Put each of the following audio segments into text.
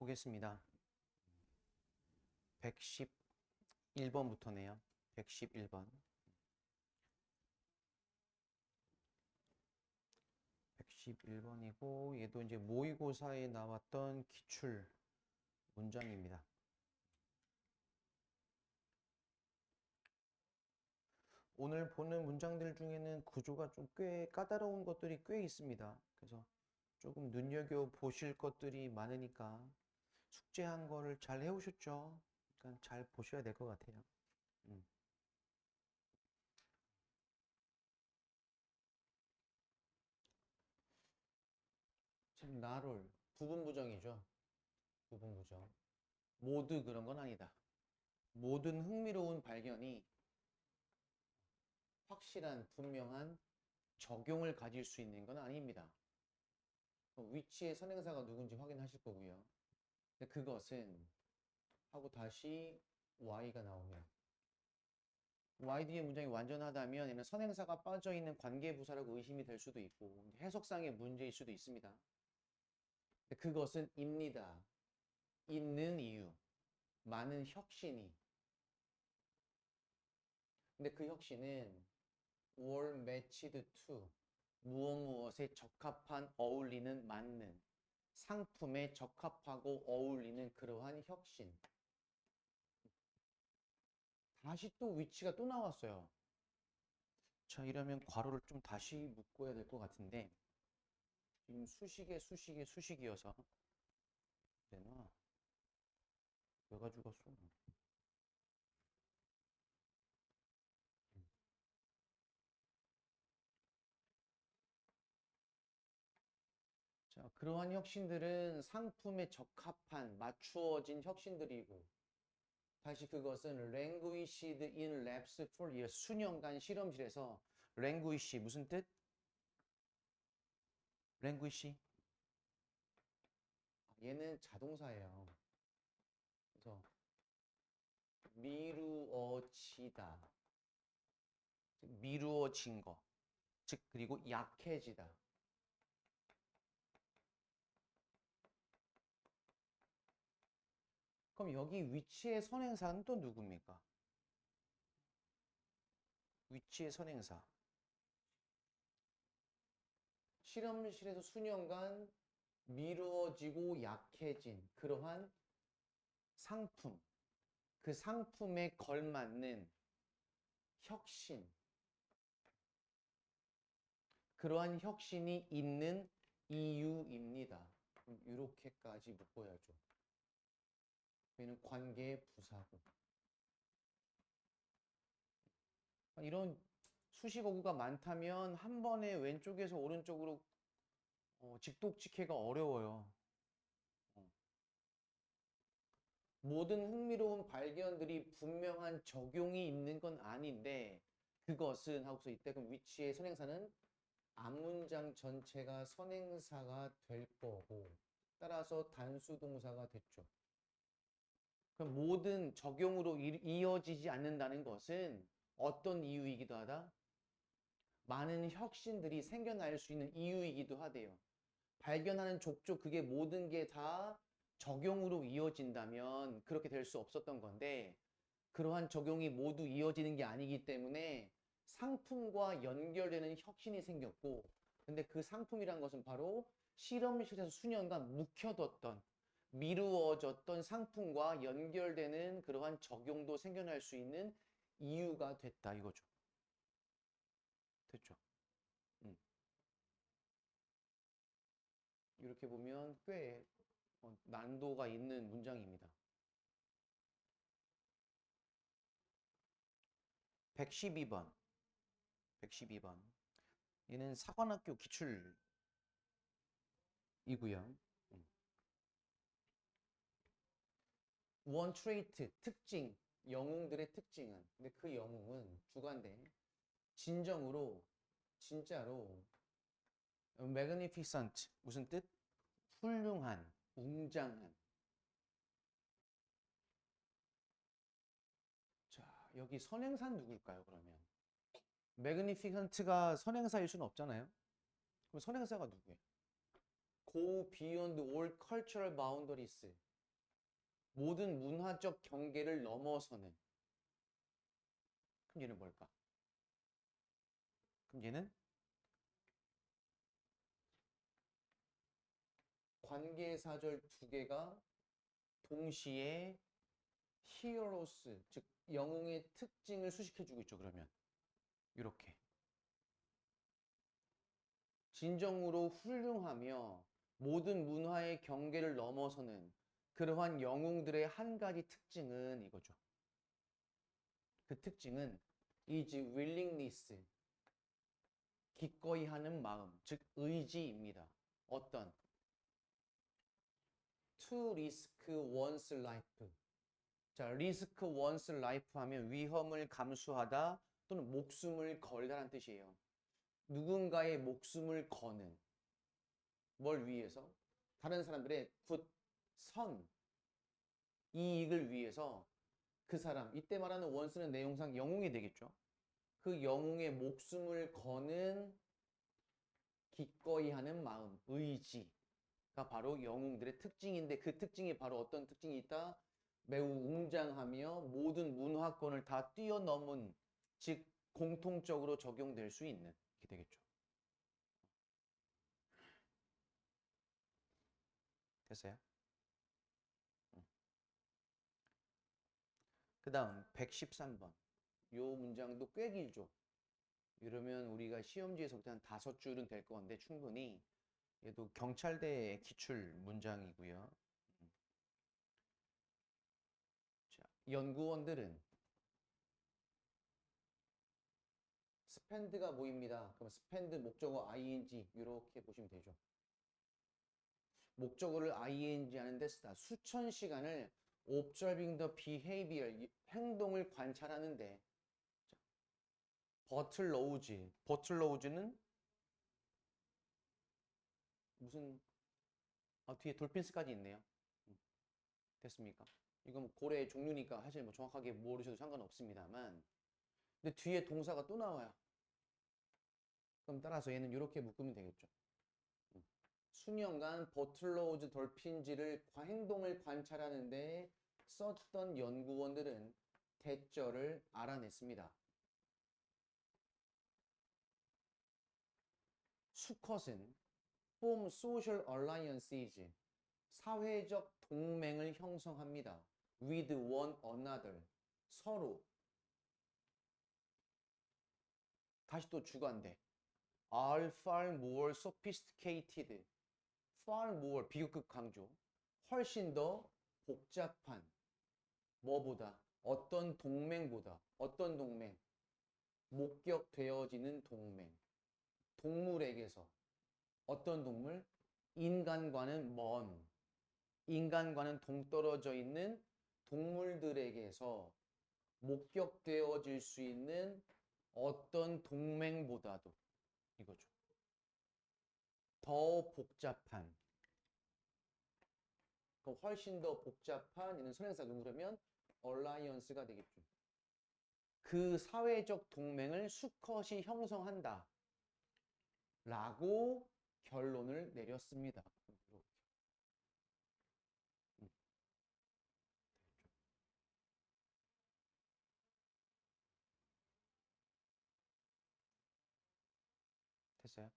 보겠습니다. 111번부터네요. 111번. 111번이고 얘도 이제 모의고사에 나왔던 기출 문장입니다. 오늘 보는 문장들 중에는 구조가 좀 꽤 까다로운 것들이 꽤 있습니다. 그래서 조금 눈여겨보실 것들이 많으니까 숙제한 거를 잘 해오셨죠? 그러니까 잘 보셔야 될 것 같아요. 지금 나를 부분부정이죠. 부분부정. 모두 그런 건 아니다. 모든 흥미로운 발견이 확실한 분명한 적용을 가질 수 있는 건 아닙니다. 위치의 선행사가 누군지 확인하실 거고요. 근데 그것은 하고 다시 y가 나오면 y 뒤에 문장이 완전하다면 얘는 선행사가 빠져있는 관계부사라고 의심이 될 수도 있고 해석상의 문제일 수도 있습니다. 근데 그것은 입니다. 있는 이유. 많은 혁신이. 근데 그 혁신은 were matched to 무엇에 적합한 어울리는 맞는 상품에 적합하고 어울리는 그러한 혁신. 다시 또 위치가 또 나왔어요. 자, 이러면 괄호를 좀 다시 묶어야 될 것 같은데 지금 수식이어서 내놔. 왜가 죽었어? 자, 그러한 혁신들은 상품에 적합한 맞추어진 혁신들이고 다시 그것은 languished in labs for years 수년간 실험실에서 languish 무슨 뜻? languish 얘는 자동사예요. 그래서 미루어지다 즉 미루어진 거 즉 그리고 약해지다. 그럼 여기 위치의 선행사는 또 누굽니까? 위치의 선행사 실험실에서 수년간 미루어지고 약해진 그러한 상품 그 상품에 걸맞는 혁신 그러한 혁신이 있는 이유입니다. 이렇게까지 묶어야죠. 얘는 관계의 부사고 이런 수식어구가 많다면 한 번에 왼쪽에서 오른쪽으로 직독직해가 어려워요. 모든 흥미로운 발견들이 분명한 적용이 있는 건 아닌데 그것은 하고서 이때 그럼 위치의 선행사는 앞문장 전체가 선행사가 될 거고 따라서 단수동사가 됐죠. 그럼 모든 적용으로 이어지지 않는다는 것은 어떤 이유이기도 하다? 많은 혁신들이 생겨날 수 있는 이유이기도 하대요. 발견하는 족족 그게 모든 게 다 적용으로 이어진다면 그렇게 될 수 없었던 건데 그러한 적용이 모두 이어지는 게 아니기 때문에 상품과 연결되는 혁신이 생겼고 근데 그 상품이란 것은 바로 실험실에서 수년간 묵혀뒀던 미루어졌던 상품과 연결되는 그러한 적용도 생겨날 수 있는 이유가 됐다 이거죠. 됐죠? 이렇게 보면 꽤 난도가 있는 문장입니다. 112번. 112번. 얘는 사관학교 기출이고요. 원 트레이트, 특징, 영웅들의 특징은 근데 그 영웅은 주관대 진정으로 진짜로 magnificent 무슨 뜻? 훌륭한, 웅장한. 자, 여기 선행사는 누굴까요, 그러면? magnificent가 선행사일 수는 없잖아요. 그럼 선행사가 누구예요? Go beyond all cultural boundaries. 모든 문화적 경계를 넘어서는. 그럼 얘는 뭘까? 그럼 얘는 관계사절 두 개가 동시에 히어로스, 즉 영웅의 특징을 수식해주고 있죠. 그러면 이렇게 진정으로 훌륭하며 모든 문화의 경계를 넘어서는 그러한 영웅들의 한 가지 특징은 이거죠. 그 특징은 is willingness, 기꺼이 하는 마음, 즉 의지입니다. 어떤? to risk one's life. 자, risk one's life 하면 위험을 감수하다 또는 목숨을 걸다라는 뜻이에요. 누군가의 목숨을 거는. 뭘 위해서? 다른 사람들의 선, 이익을 위해서 그 사람, 이때 말하는 원스는 내용상 영웅이 되겠죠. 그 영웅의 목숨을 거는 기꺼이 하는 마음, 의지가 바로 영웅들의 특징인데 그 특징이 바로 어떤 특징이 있다? 매우 웅장하며 모든 문화권을 다 뛰어넘은, 즉 공통적으로 적용될 수 있는 게 되겠죠. 됐어요? 그 다음 113번. 요 문장도 꽤 길죠. 이러면 우리가 시험지에서부터 한 5줄은 될 건데 충분히. 얘도 경찰대 기출 문장이고요. 자, 연구원들은 spend가 뭐입니다. 그럼 spend 목적어 ing 이렇게 보시면 되죠. 목적어를 ing 하는데 쓰다. 수천 시간을 observing the behavior, 행동을 관찰하는데. 버틀로우즈는 무슨 뒤에 돌핀스까지 있네요. 됐습니까? 이건 고래의 종류니까 사실 뭐 정확하게 모르셔도 상관없습니다만, 근데 뒤에 동사가 또 나와요. 그럼 따라서 얘는 이렇게 묶으면 되겠죠. 수년간 버틀로우즈 돌핀즈를 행동을 관찰하는데 썼던 연구원들은 대절을 알아냈습니다. 수컷은 form social alliances, 사회적 동맹을 형성합니다. with one another, 서로. 다시 또 주관대. are far more sophisticated, far more, 비교급 강조. 훨씬 더 복잡한. 뭐보다? 어떤 동맹보다. 어떤 동맹? 목격되어지는 동맹. 동물에게서. 어떤 동물? 인간과는 먼, 인간과는 동떨어져 있는 동물들에게서 목격되어질 수 있는 어떤 동맹보다도, 이거죠. 더 복잡한. 그럼 훨씬 더 복잡한 얘는 선행사 누구라면 alliance가 되겠죠. 그 사회적 동맹을 수컷이 형성한다 라고 결론을 내렸습니다. 됐어요?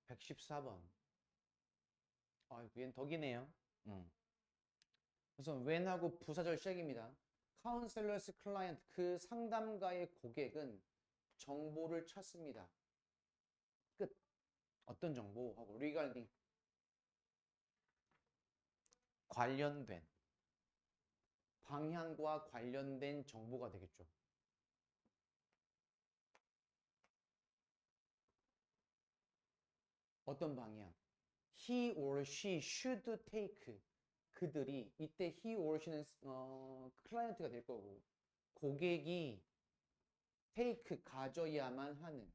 114번. 얘는 덕이네요. 그래서 when하고 부사절 시작입니다. counselor's client, 그 상담가의 고객은 정보를 찾습니다. 끝. 어떤 정보? 하고 regarding, 관련된, 방향과 관련된 정보가 되겠죠. 어떤 방향? He or she should take. 그들이, 이때 he or she는 클라이언트가 될 거고, 고객이 take, 가져야만 하는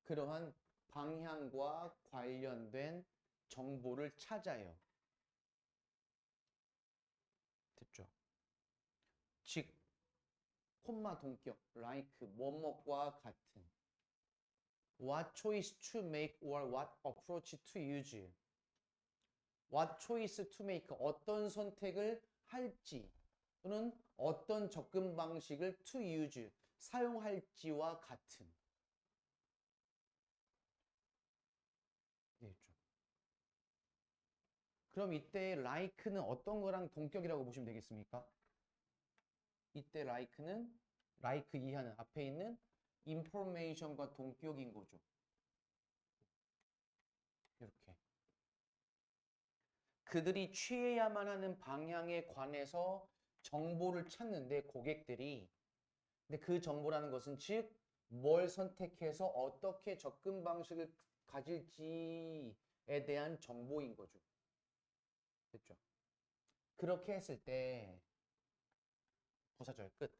그러한 방향과 관련된 정보를 찾아요. 됐죠? 즉, 콤마 동격, like, 뭐뭐과 같은. What choice to make or what approach to use. What choice to make, 어떤 선택을 할지 또는 어떤 접근 방식을 to use, 사용할지와 같은. 되겠죠? 그럼 이때 like는 어떤 거랑 동격이라고 보시면 되겠습니까? 이때 like는 like 이하는 앞에 있는 information과 동격인 거죠. 이렇게. 그들이 취해야만 하는 방향에 관해서 정보를 찾는데 고객들이, 근데 그 정보라는 것은 즉 뭘 선택해서 어떻게 접근 방식을 가질지에 대한 정보인 거죠. 됐죠? 그렇게 했을 때 부사절 끝.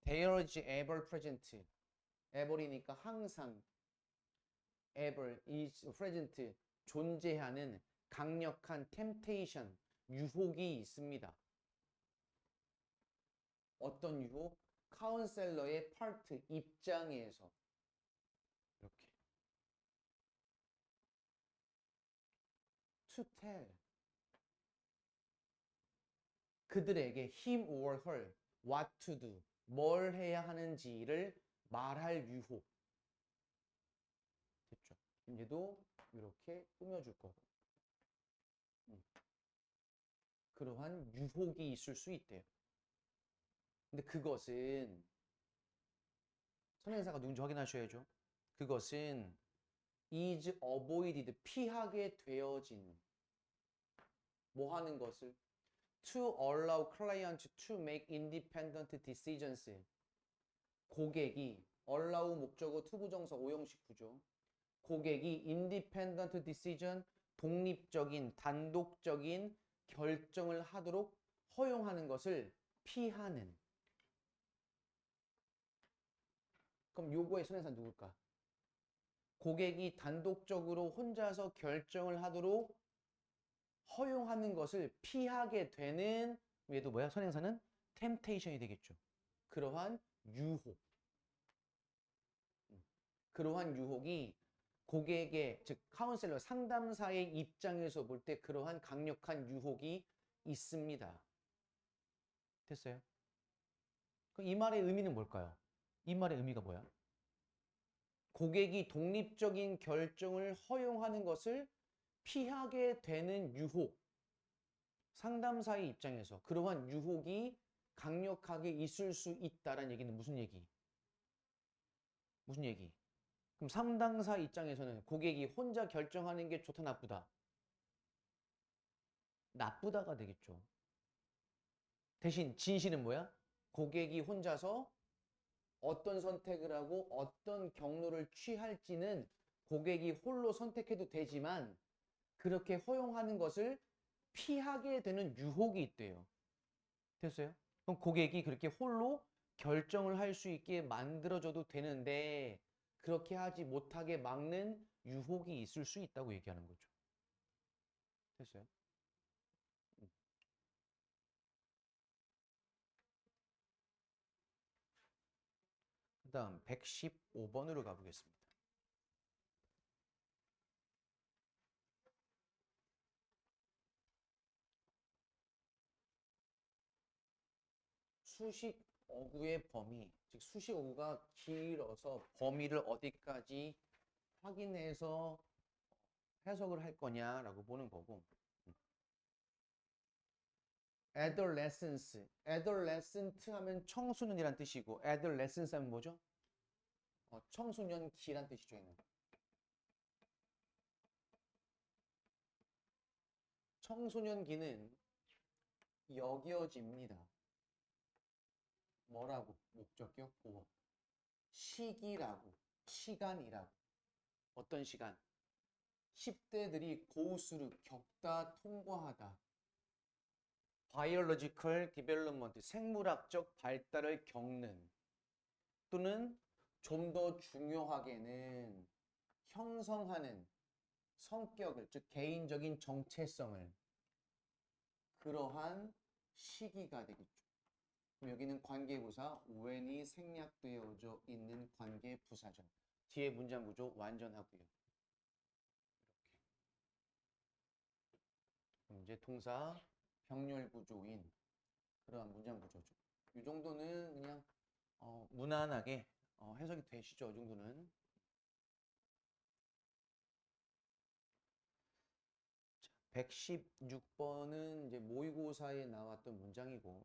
There is ever present. ever이니까 항상, ever is present, 존재하는 강력한 temptation, 유혹이 있습니다. 어떤 유혹? 카운셀러의 파트, 입장에서. 이렇게. To tell. 그들에게 him or her what to do, 뭘 해야 하는지를 말할 유혹. 됐죠? 얘도 이렇게 꾸며줄 거고. 그러한 유혹이 있을 수 있대요. 근데 그것은 선행사가 누군지 확인하셔야죠. 그것은 is avoided, 피하게 되어진, 뭐 하는 것을? To allow clients to make independent decisions. 고객이, allow 목적어 투부정사 오형식 구조. 고객이 independent decision, 독립적인, 단독적인 결정을 하도록 허용하는 것을 피하는. 그럼 요거의 선행사 누굴까? 고객이 단독적으로 혼자서 결정을 하도록 허용하는 것을 피하게 되는, 얘도 뭐야? 선행사는 temptation이 되겠죠. 그러한 유혹. 그러한 유혹이 고객의, 즉 카운셀러, 상담사의 입장에서 볼 때 그러한 강력한 유혹이 있습니다. 됐어요? 그럼 이 말의 의미는 뭘까요? 이 말의 의미가 뭐야? 고객이 독립적인 결정을 허용하는 것을 피하게 되는 유혹. 상담사의 입장에서 그러한 유혹이 강력하게 있을 수 있다는 얘기는 무슨 얘기? 무슨 얘기? 그럼 상담사 입장에서는 고객이 혼자 결정하는 게 좋다, 나쁘다? 나쁘다가 되겠죠. 대신 진실은 뭐야? 고객이 혼자서 어떤 선택을 하고 어떤 경로를 취할지는 고객이 홀로 선택해도 되지만 그렇게 허용하는 것을 피하게 되는 유혹이 있대요. 됐어요? 그럼 고객이 그렇게 홀로 결정을 할 수 있게 만들어줘도 되는데 그렇게 하지 못하게 막는 유혹이 있을 수 있다고 얘기하는 거죠. 됐어요? 그 다음 115번으로 가보겠습니다. 수식 어구의 범위, 즉 수식 어구가 길어서 범위를 어디까지 확인해서 해석을 할 거냐라고 보는 거고. adolescence, adolescent 하면 청소년이란 뜻이고 adolescence 하면 뭐죠? 청소년기란 뜻이죠. 얘는. 청소년기는 여겨집니다. 뭐라고? 목적격 보어. 시기라고, 시간이라고. 어떤 시간? 10대들이 고수를 겪다, 통과하다. 바이올로지컬 디벨롭먼트, 생물학적 발달을 겪는, 또는 좀 더 중요하게는 형성하는 성격을, 즉 개인적인 정체성을, 그러한 시기가 되겠죠. 그럼 여기는 관계부사 when이 생략되어져 있는 관계부사죠. 뒤에 문장 구조 완전하고요. 이렇게. 이제 동사 병렬 구조인 그러한 문장 구조죠. 이 정도는 그냥 무난하게 해석이 되시죠. 이 정도는. 116번은 이제 모의고사에 나왔던 문장이고,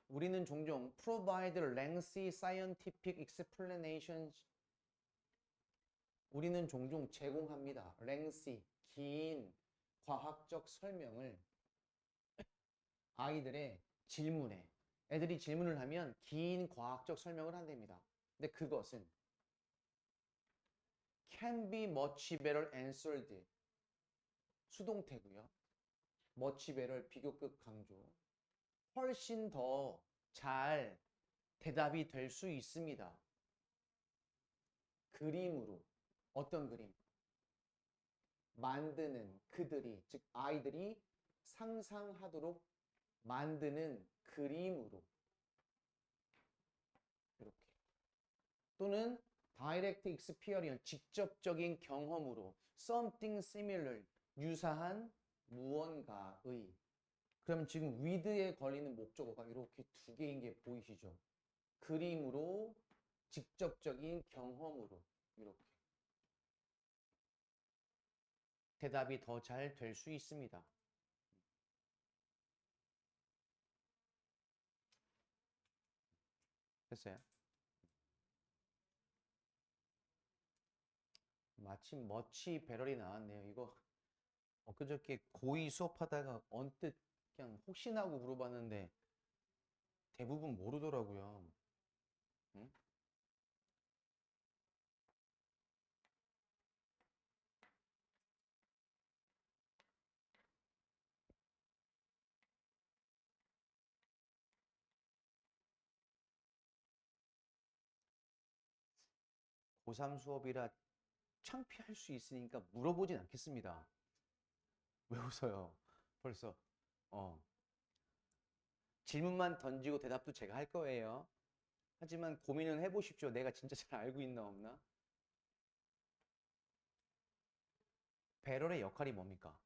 우리는 종종 provide lengthy scientific explanations, 우리는 종종 제공합니다. lengthy, 긴 과학적 설명을 아이들의 질문에, 애들이 질문을 하면 긴 과학적 설명을 한답니다. 근데 그것은 can be much better answered, 수동태고요. much better 비교급 강조, 훨씬 더 잘 대답이 될 수 있습니다. 그림으로. 어떤 그림? 만드는 그들이, 즉 아이들이 상상하도록 만드는 그림으로. 이렇게. 또는 direct experience, 직접적인 경험으로. something similar, 유사한 무언가의. 그럼 지금 with에 걸리는 목적어가 이렇게 두 개인 게 보이시죠? 그림으로, 직접적인 경험으로. 이렇게. 대답이 더 잘 될 수 있습니다. 됐어요? 마침 머치 배럴이 나왔네요. 이거 엊그저께 고2 수업하다가 언뜻 그냥 혹시나 하고 물어봤는데 대부분 모르더라고요. 응? 고3 수업이라 창피할 수 있으니까 물어보진 않겠습니다. 왜 웃어요? 벌써. 질문만 던지고 대답도 제가 할 거예요. 하지만 고민은 해보십시오. 내가 진짜 잘 알고 있나 없나? 배럴의 역할이 뭡니까?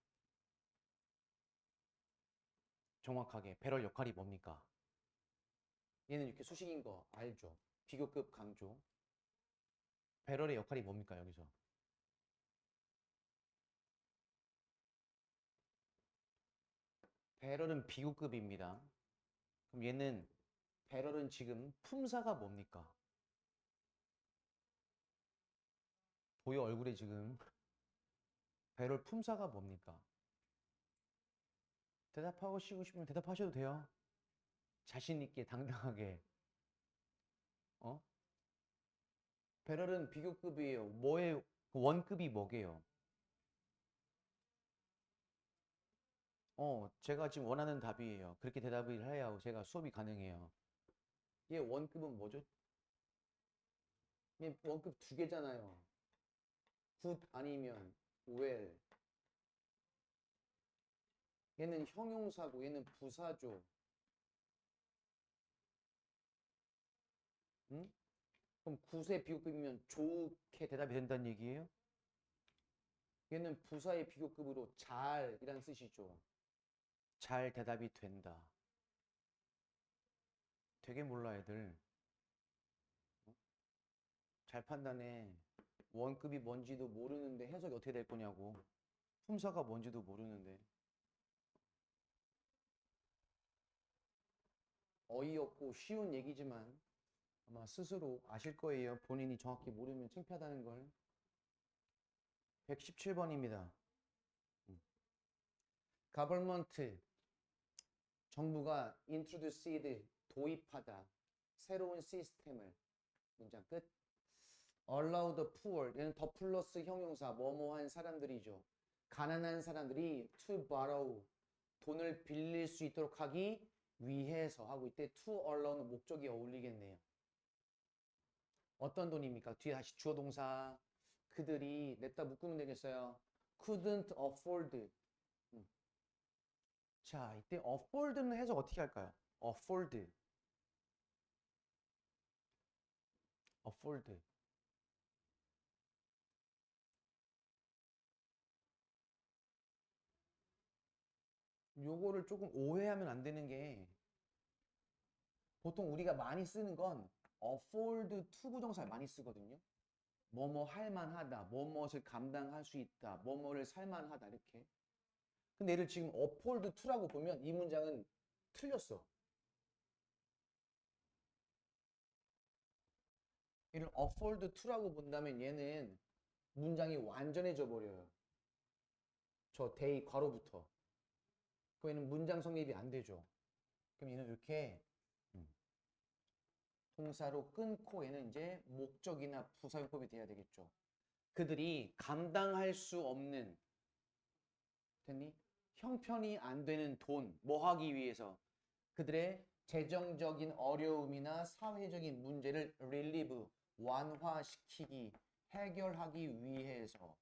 정확하게 배럴 역할이 뭡니까? 얘는 이렇게 수식인 거 알죠? 비교급 강조. 배럴의 역할이 뭡니까 여기서? 배럴은 비교급입니다. 그럼 얘는, 배럴은 지금 품사가 뭡니까? 보여 얼굴에 지금. 배럴 품사가 뭡니까? 대답하고 싶으면 대답하셔도 돼요. 자신 있게 당당하게. 배럴은 비교급이에요. 뭐의 원급이 뭐게요? 제가 지금 원하는 답이에요. 그렇게 대답을 해야 제가 수업이 가능해요. 얘 원급은 뭐죠? 얘 원급 두 개잖아요. good 아니면 well. 얘는 형용사고 얘는 부사죠. 응? 그럼 굿의 비교급이면 좋게 대답이 된다는 얘기예요? 얘는 부사의 비교급으로 잘이란 뜻이죠. 잘 대답이 된다. 되게 몰라 애들. 잘 판단해. 원급이 뭔지도 모르는데 해석이 어떻게 될 거냐고. 품사가 뭔지도 모르는데. 어이없고 쉬운 얘기지만 아마 스스로 아실 거예요. 본인이 정확히 모르면 창피하다는 걸. 117번입니다. government, 정부가 introduced, 도입하다, 새로운 시스템을. 문장 끝. allow the poor, 얘는 더 플러스 형용사, 뭐뭐한 사람들이죠. 가난한 사람들이 to borrow, 돈을 빌릴 수 있도록 하기 위해서 하고, 이때 to allow는 목적이 어울리겠네요. 어떤 돈입니까? 뒤에 다시 주어 동사. 그들이 냅다 묶으면 되겠어요. couldn't afford. 음. 자, 이때 afford는 해석 어떻게 할까요? afford. afford. 요거를 조금 오해하면 안 되는 게 보통 우리가 많이 쓰는 건 afford to 부정사를 많이 쓰거든요. 뭐뭐 할 만하다, 뭐뭐를 감당할 수 있다, 뭐뭐를 살 만하다 이렇게. 근데 얘를 지금 afford to라고 보면 이 문장은 틀렸어. 얘를 afford to라고 본다면 얘는 문장이 완전해져 버려요. 저 they 괄호부터. 그럼 얘는 문장 성립이 안 되죠. 그럼 얘는 이렇게 동사로 끊고 얘는 이제 목적이나 부사용법이 돼야 되겠죠. 그들이 감당할 수 없는, 됐니? 형편이 안 되는 돈, 뭐 하기 위해서 그들의 재정적인 어려움이나 사회적인 문제를 relieve, 완화시키기, 해결하기 위해서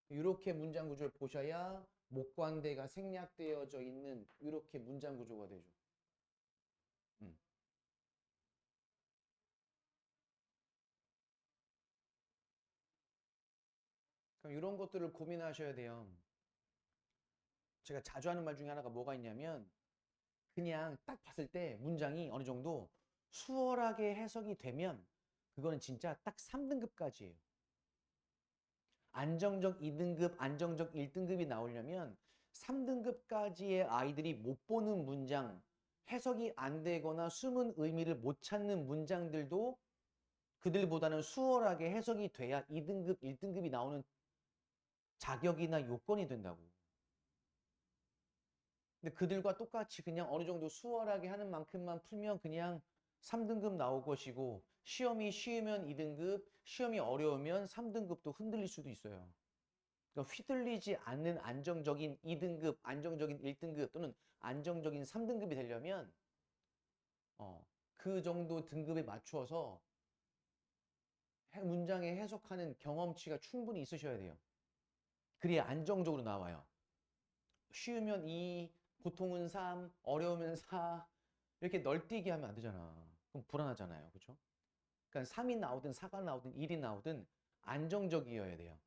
이렇게 문장 구조를 보셔야 목관대가 생략되어져 있는 이렇게 문장 구조가 되죠. 음. 그럼 이런 것들을 고민하셔야 돼요. 제가 자주 하는 말 중에 하나가 뭐가 있냐면 그냥 딱 봤을 때 문장이 어느 정도 수월하게 해석이 되면 그거는 진짜 딱 3등급까지예요. 안정적 2등급, 안정적 1등급이 나오려면 3등급까지의 아이들이 못 보는 문장, 해석이 안 되거나 숨은 의미를 못 찾는 문장들도 그들보다는 수월하게 해석이 돼야 2등급, 1등급이 나오는 자격이나 요건이 된다고. 근데 그들과 똑같이 그냥 어느 정도 수월하게 하는 만큼만 풀면 그냥 3등급 나올 것이고 시험이 쉬우면 2등급, 시험이 어려우면 3등급도 흔들릴 수도 있어요. 그러니까 휘둘리지 않는 안정적인 2등급, 안정적인 1등급 또는 안정적인 3등급이 되려면 그 정도 등급에 맞추어서 문장에 해석하는 경험치가 충분히 있으셔야 돼요. 그래야 안정적으로 나와요. 쉬우면 2, 보통은 3, 어려우면 4 이렇게 널뛰기 하면 안 되잖아. 그럼 불안하잖아요. 그렇죠? 그러니까 3이 나오든 4가 나오든 1이 나오든 안정적이어야 돼요.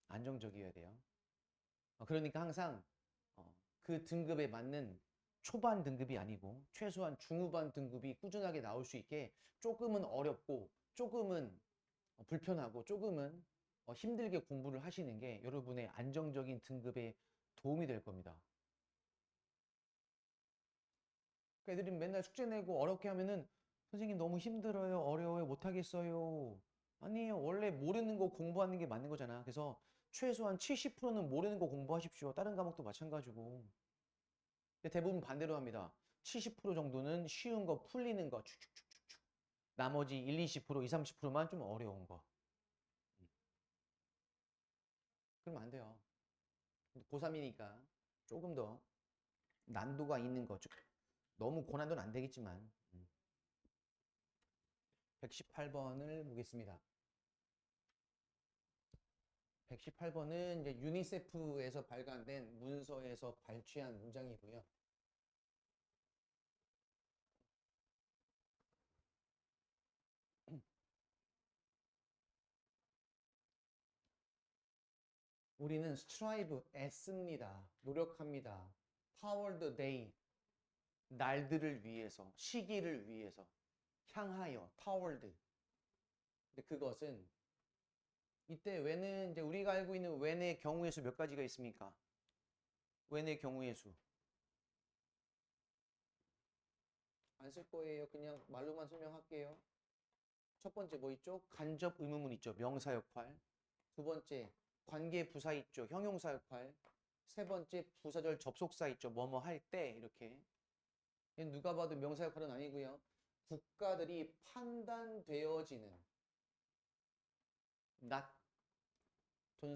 안정적이어야 돼요. 그러니까 항상 그 등급에 맞는 초반 등급이 아니고 최소한 중후반 등급이 꾸준하게 나올 수 있게 조금은 어렵고 조금은 불편하고 조금은 힘들게 공부를 하시는 게 여러분의 안정적인 등급에 도움이 될 겁니다. 그러니까 애들이 맨날 숙제 내고 어렵게 하면은 선생님 너무 힘들어요, 어려워요, 못하겠어요. 아니에요. 원래 모르는 거 공부하는 게 맞는 거잖아. 그래서 최소한 70%는 모르는 거 공부하십시오. 다른 과목도 마찬가지고. 근데 대부분 반대로 합니다. 70% 정도는 쉬운 거, 풀리는 거, 축축축축축. 나머지 1, 20%, 2, 30%만 좀 어려운 거. 그러면 안 돼요. 고3이니까 조금 더 난도가 있는 거. 너무 고난도는 안 되겠지만. 118번을 보겠습니다. 118번은 이제 유니세프에서 발간된 문서에서 발췌한 문장이고요. 우리는 strive, 애씁니다. 노력합니다. power the day, 날들을 위해서, 시기를 위해서, 향하여, toward. 근데 그것은 이때 when은 이제 우리가 알고 있는 when의 경우의 수 몇 가지가 있습니까? when의 경우의 수. 안 쓸 거예요. 그냥 말로만 설명할게요. 첫 번째 뭐 있죠? 간접 의문문 있죠. 명사 역할. 두 번째 관계 부사 있죠. 형용사 역할. 세 번째 부사절 접속사 있죠. 뭐뭐 할 때 이렇게. 얘는 누가 봐도 명사 역할은 아니고요. 국가들이 판단되어지는 not.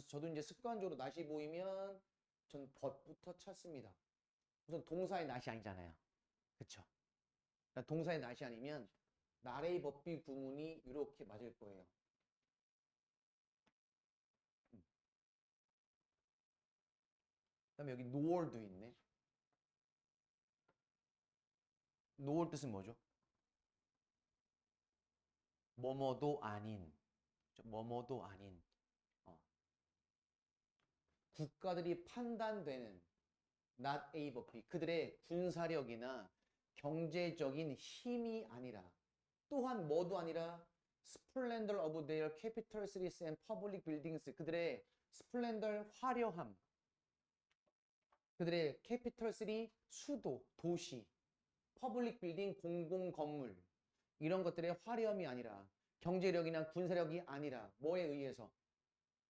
저도 이제 습관적으로 낫이 보이면 전 벗부터 찾습니다. 우선 동사의 낫이 아니잖아요. 그쵸? 그러니까 동사의 낫이 아니면 나레이 법비 구문이 이렇게 맞을 거예요. 그다음에 여기 nor 도 있네. nor 뜻은 뭐죠? 뭐뭐도 아닌. 뭐뭐도 아닌. 국가들이 판단되는 not A 법비. 그들의 군사력이나 경제적인 힘이 아니라 또한 뭐도 아니라 splendor of their capital cities and public buildings. 그들의 splendor 화려함. 그들의 capital city 수도, 도시, public building 공공 건물 이런 것들의 화려함이 아니라 경제력이나 군사력이 아니라 뭐에 의해서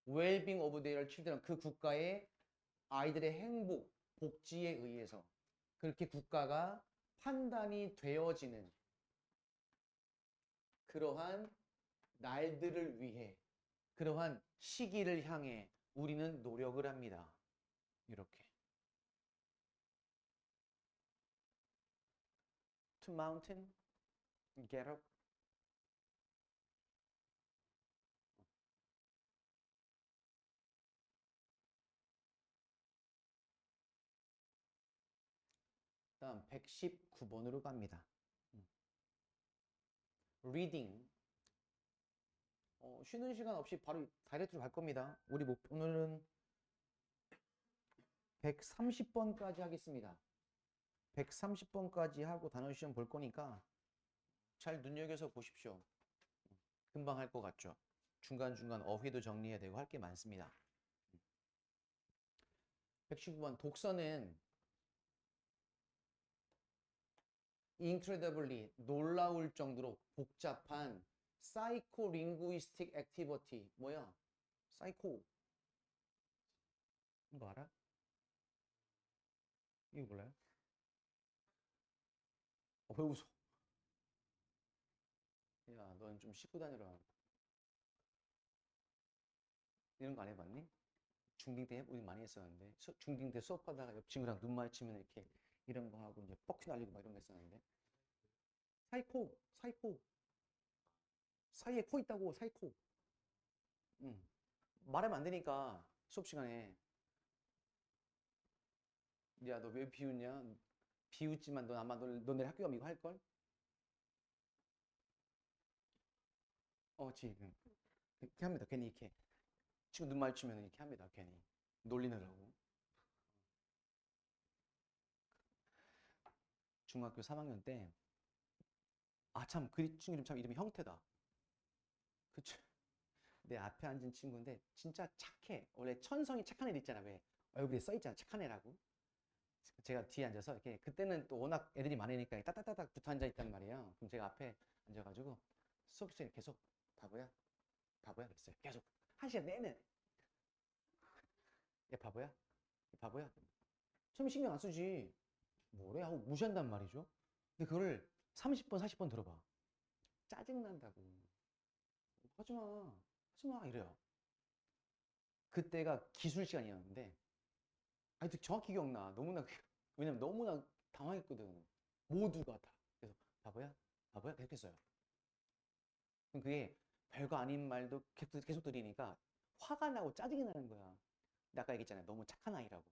well-being of their children 그 국가의 아이들의 행복, 복지에 의해서 그렇게 국가가 판단이 되어지는 그러한 날들을 위해 그러한 시기를 향해 우리는 노력을 합니다. 이렇게 to mountain, get up. 다음 119번으로 갑니다. reading. 쉬는 시간 없이 바로 다이렉트로 갈 겁니다. 우리 오늘은 130번까지 하겠습니다. 130번까지 하고 단어 시험 볼 거니까 잘 눈여겨서 보십시오. 금방 할 것 같죠? 중간중간 어휘도 정리해야 되고 할 게 많습니다. 119번 독서는 incredibly 놀라울 정도로 복잡한 psycholinguistic activity 뭐야? 사이코 이거 알아? 이거 몰라요? 왜 웃어? 야, 넌 좀 씻고 다니라. 이런 거 안 해봤니? 중딩 때 우리 많이 했었는데 중딩 때 수업하다가 옆 친구랑 눈 마주치면 이렇게 이런 거 하고 이제 뻑큐 날리고 막 이런 거 했었는데 사이코 사이에 코 있다고 사이코 응. 말하면 안 되니까 수업 시간에 야 너 왜 비웃냐 비웃지만 넌 아마 너 내일 학교 가면 이거 할걸? 지금 이렇게 합니다 괜히 이렇게 친구 눈 마주치면 이렇게 합니다 괜히 놀리느라고 중학교 3학년 때 참 그 친구 이름 참 이름이 형태다 그쵸 내 앞에 앉은 친구인데 진짜 착해 원래 천성이 착한 애들 있잖아 왜 얼굴에 써있잖아 착한 애라고 제가 뒤에 앉아서 이렇게 그때는 또 워낙 애들이 많으니까 따닥따닥 붙어 앉아 있단 말이에요 그럼 제가 앞에 앉아가지고 수업 시간에 계속 바보야 바보야 그랬어요 계속 한 시간 내내 야 바보야 바보야 처음에 신경 안 쓰지 뭐래 하고 무시한단 말이죠 근데 그거를 30번 40번 들어봐 짜증난다고 하지마 하지마 이래요 그때가 기술 시간이었는데 아니 정확히 기억나 너무나 왜냐면 너무나 당황했거든 모두가 다 그래서 바보야 바보야 계속 했어요 그럼 그게 별거 아닌 말도 계속 들으니까 화가 나고 짜증이 나는 거야 근데 아까 얘기했잖아요 너무 착한 아이라고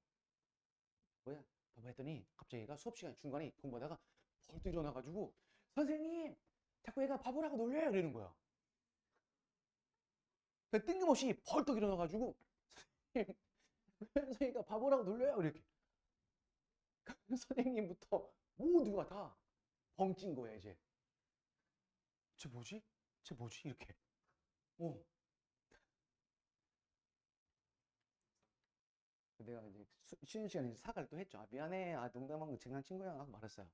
뭐야 바보 했더니 갑자기 얘가 수업 시간 중간에 공부하다가 벌떡 일어나가지고 선생님 자꾸 얘가 바보라고 놀려요 이러는 거야 뜬금없이 벌떡 일어나가지고 선생님가 바보라고 놀려요 이렇게 선생님부터 모두가 다 벙찐 거야 이제 쟤 뭐지? 쟤 뭐지? 이렇게 내가 이제 쉬는 시간에 사과를 또 했죠 미안해 농담한 거 장난친 거야 하고 말했어요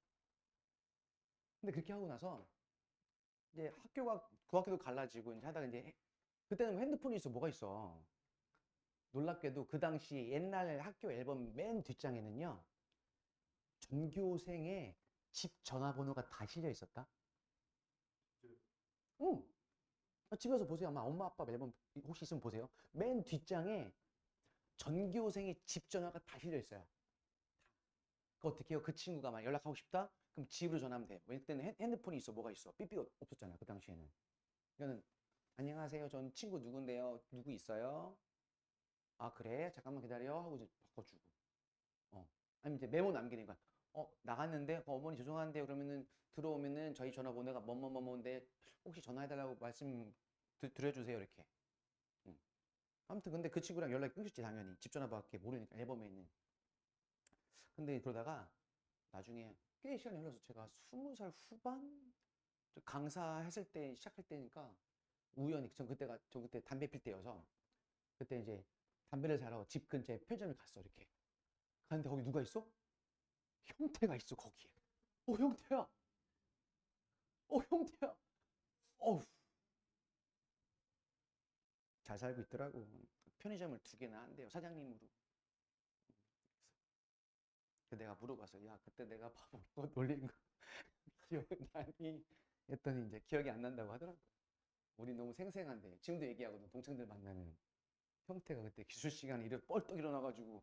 근데 그렇게 하고 나서 이제 학교가 그 학교도 갈라지고 이제 하다가 이제 그때는 핸드폰이 있어 뭐가 있어 놀랍게도 그 당시 옛날 학교 앨범 맨 뒷장에는요 전교생의 집 전화번호가 다 실려 있었다 응 집에서 보세요 아마 엄마 아빠 앨범 혹시 있으면 보세요 맨 뒷장에 전교생의 집 전화가 다 실려 있어요 그 어떻게 해요? 그 친구가 막 연락하고 싶다? 그럼 집으로 전화하면 돼. 왜냐면 그때는 핸드폰이 있어. 뭐가 있어? 삐삐 없었잖아. 그 당시에는. 그러니까는 안녕하세요. 전 친구 누군데요? 누구 있어요? 아, 그래? 잠깐만 기다려. 하고 이제 바꿔주고. 어. 아니면 이제 메모 남기는 거야. 나갔는데 어머니 죄송한데요. 그러면은 들어오면은 저희 전화번호가 뭐뭐뭐뭐인데 혹시 전화해달라고 말씀 드려주세요. 이렇게. 응. 아무튼 근데 그 친구랑 연락이 끊겼지 당연히. 집 전화밖에 모르니까 앨범에 있는. 근데 그러다가 나중에 꽤 시간이 흘러서 제가 20살 후반 저 강사했을 때 시작할 때니까 우연히 전 그때 담배 필 때여서 그때 이제 담배를 사러 집 근처에 편의점을 갔어 이렇게 갔는데 거기 누가 있어? 형태가 있어 거기에. 형태야. 형태야. 어우 잘 살고 있더라고. 편의점을 2개나 한대요 사장님으로. 그래서 내가 물어봤어. 야 그때 내가 바보 놀린 거 기억나니? 했더니 이제 기억이 안 난다고 하더라고. 우리 너무 생생한데 지금도 얘기하거든. 동창들 만나면 형태가 그때 기술 시간에 뻘떡 일어나가지고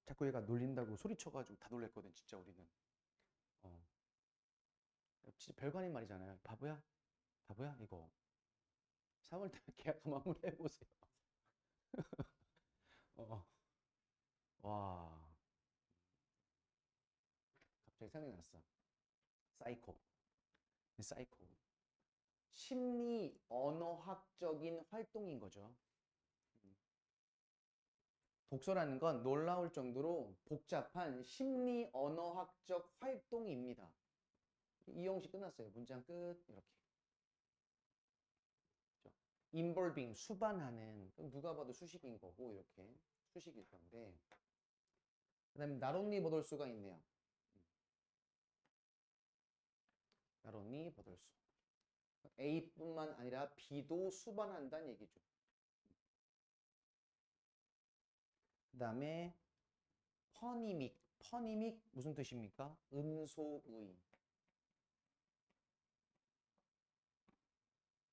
자꾸 얘가 놀린다고 소리쳐가지고 다 놀랬거든 진짜 우리는. 어 진짜 별거 아닌 말이잖아요. 바보야 바보야 이거 3월달에 계약 마무리해보세요. 어, 와 갑자기 생각났어. 사이코. 사이코 심리 언어학적인 활동인 거죠. 독서라는 건 놀라울 정도로 복잡한 심리 언어학적 활동입니다. 이 형식 끝났어요. 문장 끝. 이렇게. involving 수반하는 누가 봐도 수식인 거고 이렇게 수식일 건데 그다음에 나론니 버돌수가 있네요. 나론니 버돌수. A뿐만 아니라 B도 수반한다는 얘기죠. 그다음에 퍼니믹. 퍼니믹 무슨 뜻입니까? 음소의.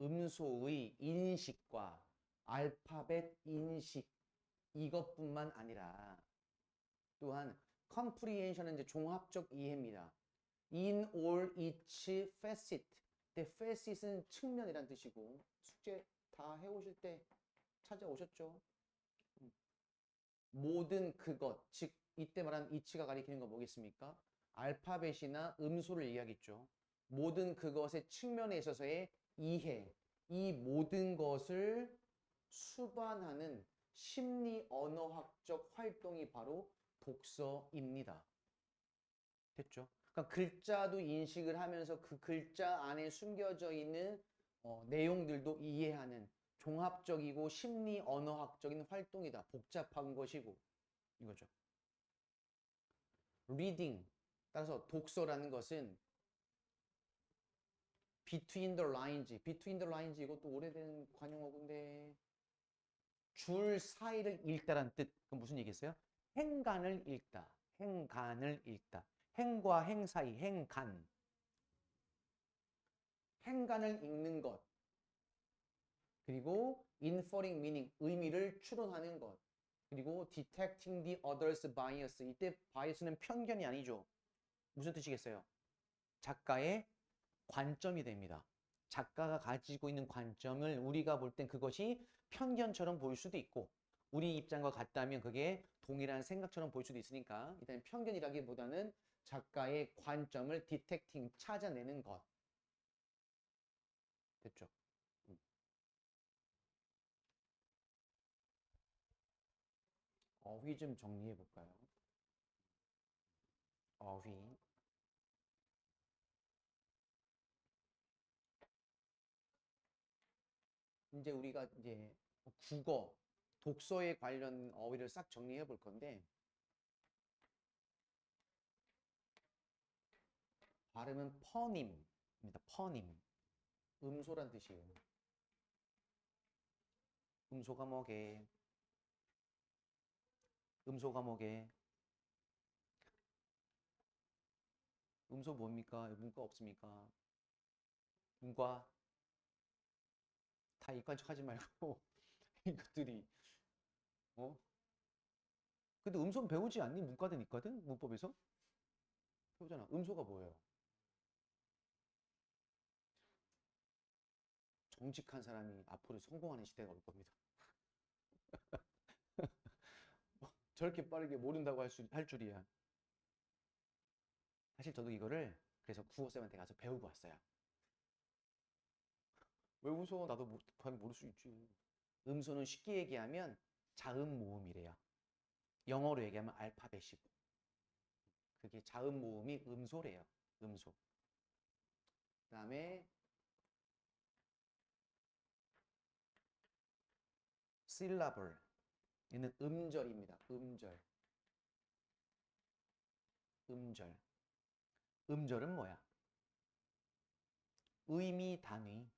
음소의 인식과 알파벳 인식 이것뿐만 아니라 또한 comprehension은 이제 종합적 이해입니다. in all each facet. 근데 facet은 측면이란 뜻이고 숙제 다 해오실 때 찾아오셨죠? 모든 그것, 즉 이때 말하는 each가 가리키는 건 뭐겠습니까? 알파벳이나 음소를 이야기했죠. 모든 그것의 측면에 있어서의 이해, 이 모든 것을 수반하는 심리 언어학적 활동이 바로 독서입니다. 됐죠? 그러니까 글자도 인식을 하면서 그 글자 안에 숨겨져 있는 내용들도 이해하는 종합적이고 심리 언어학적인 활동이다. 복잡한 것이고 이거죠. reading 따라서 독서라는 것은 between the lines, between the lines 이것도 오래된 관용어인데 줄 사이를 읽다란 뜻. 그럼 무슨 얘기겠어요? 행간을 읽다. 행간을 읽다. 행과 행 사이, 행간. 행간을 읽는 것. 그리고 inferring meaning, 의미를 추론하는 것. 그리고 detecting the other's bias. 이때 bias는 편견이 아니죠. 무슨 뜻이겠어요? 작가의 관점이 됩니다. 작가가 가지고 있는 관점을 우리가 볼 땐 그것이 편견처럼 보일 수도 있고 우리 입장과 같다면 그게 동일한 생각처럼 보일 수도 있으니까 일단 편견이라기보다는 작가의 관점을 디텍팅 찾아내는 것. 됐죠? 어휘 좀 정리해 볼까요? 어휘. 이제 우리가 이제 국어, 독서에 관련 어휘를 싹 정리해 볼 건데 발음은 퍼님입니다. 퍼님. 음소란 뜻이에요. 음소가 뭐게? 음소가 뭐게? 음소 뭡니까? 문과 없습니까? 문과 다 이과인 척 하지 말고 이것들이 어? 근데 음소는 배우지 않니? 문과든 이과든 문법에서? 해보잖아. 음소가 뭐예요? 정직한 사람이 앞으로 성공하는 시대가 올 겁니다. 저렇게 빠르게 모른다고 할 줄이야. 사실 저도 이거를 그래서 국어쌤한테 가서 배우고 왔어요. 왜 웃어? 나도 당연히 모를 수 있지. 음소는 쉽게 얘기하면 자음 모음이래요. 영어로 얘기하면 알파벳이고. 그게 자음 모음이 음소래요. 음소. 그다음에 syllable. 얘는 음절입니다. 음절. 음절. 음절은 뭐야? 의미, 단위,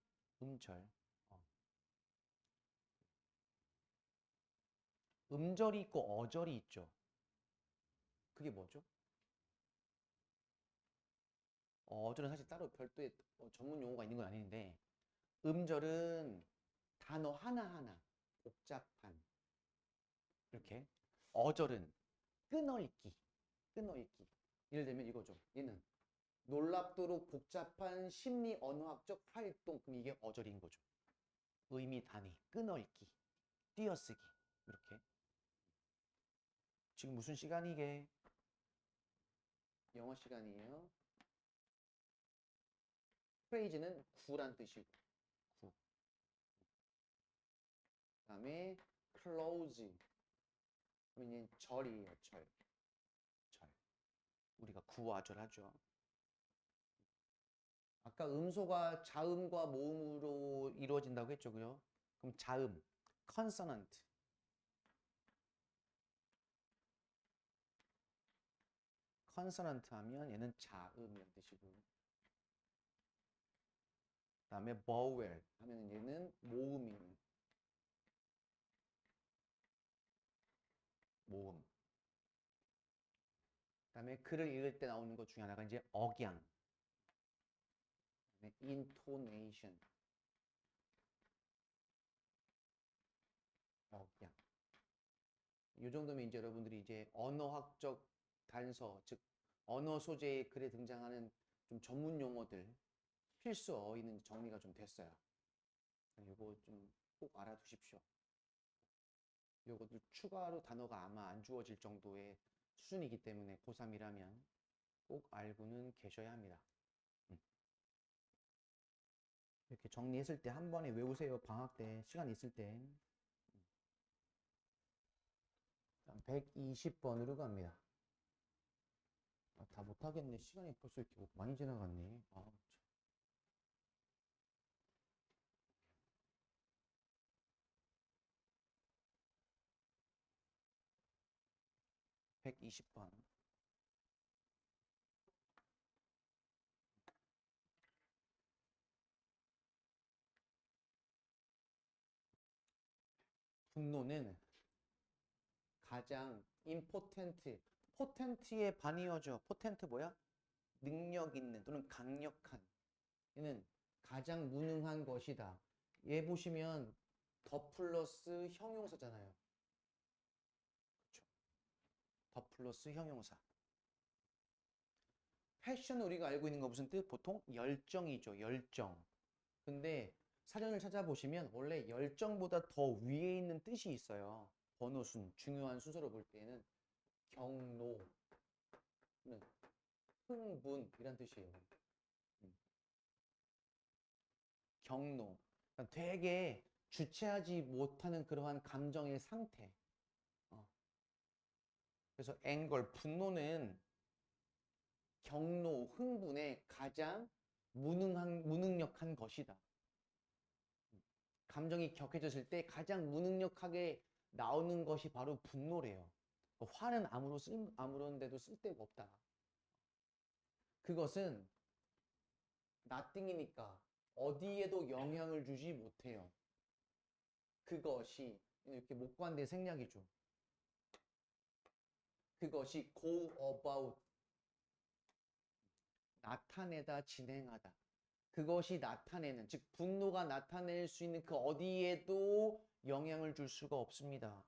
음절. 어. 음절이 있고 어절이 있죠. 그게 뭐죠? 어절은 사실 따로 별도의 전문 용어가 있는 건 아닌데 음절은 단어 하나하나 복잡한 이렇게 어절은 끊어읽기 끊어읽기 예를 들면 이거죠. 얘는 놀랍도록 복잡한 심리 언어학적 활동 그럼 이게 어절인 거죠. 의미 단위 끊어읽기 띄어쓰기 이렇게 지금 무슨 시간이게? 영어 시간이에요. 프레이즈는 구란 뜻이고 구. 그다음에 close 그러면 절이에요. 절. 절. 우리가 구와절 하죠. 아까 음소가 자음과 모음으로 이루어진다고 했죠. 그죠? 그럼 자음 consonant consonant 하면 얘는 자음이란 뜻이고 그다음에 vowel 하면 얘는 모음이에요. 모음. 그다음에 글을 읽을 때 나오는 것 중에 하나가 이제 억양. intonation. 억양. 이 정도면 이제 여러분들이 이제 언어학적 단서, 즉 언어 소재의 글에 등장하는 좀 전문 용어들 필수 어휘는 정리가 좀 됐어요. 이거 좀 꼭 알아두십시오. 요것도 추가로 단어가 아마 안 주어질 정도의 수준이기 때문에 고3이라면 꼭 알고는 계셔야 합니다. 이렇게 정리했을 때 한 번에 외우세요. 방학 때 시간 있을 때. 120번으로 갑니다. 다 못하겠네. 시간이 벌써 이렇게 많이 지나갔네. 120번. 분노는 가장 important, potent의 반이어죠. potent 뭐야? 능력 있는 또는 강력한. 얘는 가장 무능한 것이다. 얘 보시면 더 플러스 형용사잖아요. 그렇죠? 더 플러스 형용사. 패션은 우리가 알고 있는 거 무슨 뜻? 보통 열정이죠. 열정. 근데 사전을 찾아보시면 원래 열정보다 더 위에 있는 뜻이 있어요. 번호순, 중요한 순서로 볼 때는 경노는 흥분이란 뜻이에요. 경노. 그러니까 되게 주체하지 못하는 그러한 감정의 상태. 그래서 앵걸, 분노는 경노, 흥분의 가장 무능력한 것이다. 감정이 격해졌을 때 가장 무능력하게 나오는 것이 바로 분노래요. 화는 아무런 데도 쓸데가 없다. 그것은 nothing이니까 어디에도 영향을 주지 못해요. 그것이 이렇게 목관대 생략이죠. 그것이 go about 나타내다 진행하다. 그것이 나타내는 즉 분노가 나타낼 수 있는 그 어디에도 영향을 줄 수가 없습니다.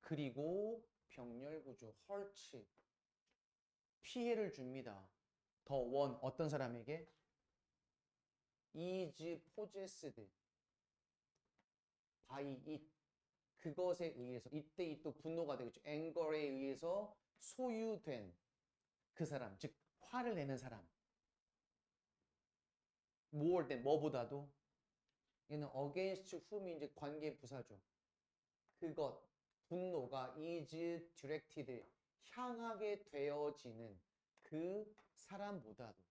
그리고 병렬 구조 헐츠 피해를 줍니다. 더 원, 어떤 사람에게? is possessed by it. 그것에 의해서, 이때 이 또 분노가 되겠죠. anger에 의해서 소유된 그 사람, 즉 화를 내는 사람. more than, 뭐보다도. 얘는 against whom이 이제 관계 부사죠. 그것, 분노가 is directed, 향하게 되어지는 그 사람보다도.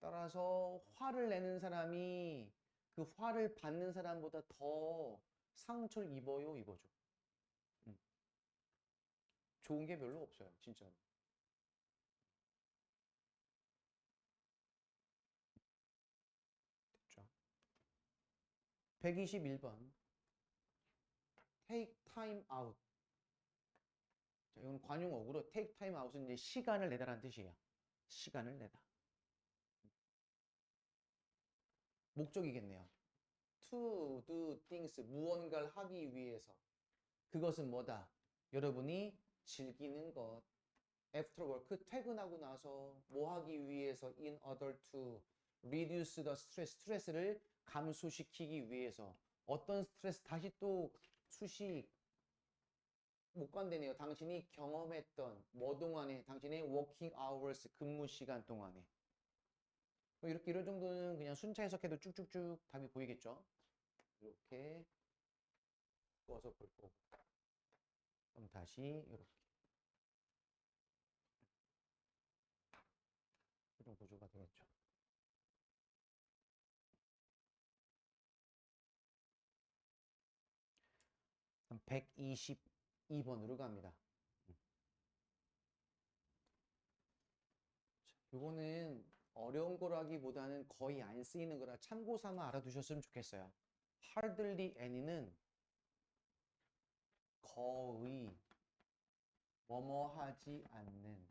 따라서 화를 내는 사람이 그 화를 받는 사람보다 더 상처를 입어요, 이거죠. 좋은 게 별로 없어요, 진짜로. 됐죠? 121번. take time out. 자, 이건 관용어구로 take time out은 이제 시간을 내다라는 뜻이에요. 시간을 내다. 목적이겠네요. to do things, 무언가를 하기 위해서. 그것은 뭐다? 여러분이 즐기는 것. after work, 퇴근하고 나서 뭐 하기 위해서? in order to reduce the stress, 스트레스를 감소시키기 위해서. 어떤 스트레스? 다시 또 수식 못 간다네요. 당신이 경험했던 뭐 동안에? 당신의 working hours, 근무 시간 동안에. 이렇게 이런 정도는 그냥 순차 해석해도 쭉쭉쭉 답이 보이겠죠? 이렇게 꺼서 볼 거고. 그럼 다시 이렇게 이런 구조가 되겠죠. 그럼 122번으로 갑니다. 이거는 어려운 거라기보다는 거의 안 쓰이는 거라 참고 삼아 알아두셨으면 좋겠어요. hardly any는 거의 뭐뭐 하지 않는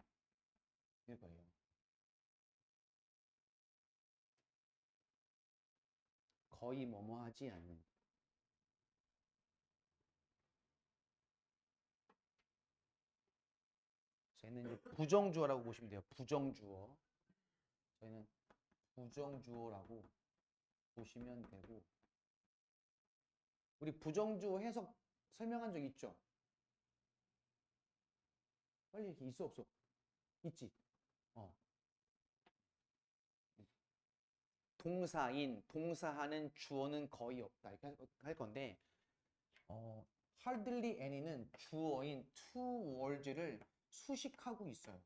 이거예요. 거의 뭐뭐 하지 않는. 저희는 이제 부정주어라고 보시면 돼요. 부정주어. 저희는 부정주어라고 보시면 되고. 우리 부정주어 해석 설명한 적 있죠? 빨리 이렇게 있어 없어? 있지? 동사인, 동사하는 주어는 거의 없다. 이렇게 할 건데, hardly any는 주어인 to words를 수식하고 있어요.